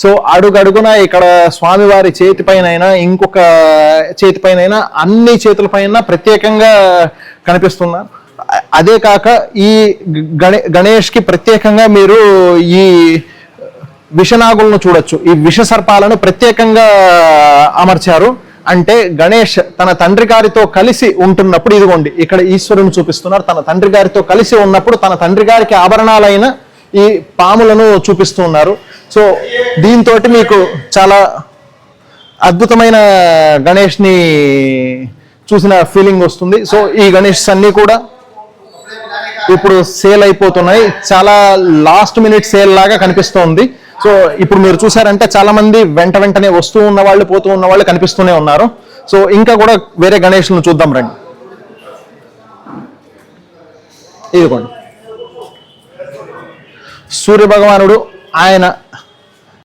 So అడుగడుగున ఇక్కడ స్వామివారి చేతిపైన ఇంకొక చేతిపైన అన్ని చేతులపైన ప్రత్యేకంగా కనిపిస్తున్నారు. అదే కాక ఈ గణేష్కి ప్రత్యేకంగా మీరు ఈ విషనాగులను చూడొచ్చు. ఈ విష సర్పాలను ప్రత్యేకంగా అమర్చారు. అంటే గణేష్ తన తండ్రి గారితో కలిసి ఉంటున్నప్పుడు, ఇదిగోండి ఇక్కడ ఈశ్వరుని చూపిస్తున్నారు, తన తండ్రి గారితో కలిసి ఉన్నప్పుడు తన తండ్రి గారికి ఆభరణాలైన ఈ పాములను చూపిస్తూ ఉన్నారు. సో దీంతో మీకు చాలా అద్భుతమైన గణేష్ని చూసిన ఫీలింగ్ వస్తుంది. సో ఈ గణేష్ అన్నీ కూడా ఇప్పుడు సేల్ అయిపోతున్నాయి. చాలా లాస్ట్ మినిట్ సేల్ లాగా కనిపిస్తోంది. సో ఇప్పుడు మీరు చూసారంటే చాలా మంది వెంటనే వస్తూ ఉన్న వాళ్ళు పోతూ ఉన్న వాళ్ళు కనిపిస్తూనే ఉన్నారు. సో ఇంకా కూడా వేరే గణేష్లను చూద్దాం రండి. ఇదిగోండి సూర్య భగవానుడు, ఆయన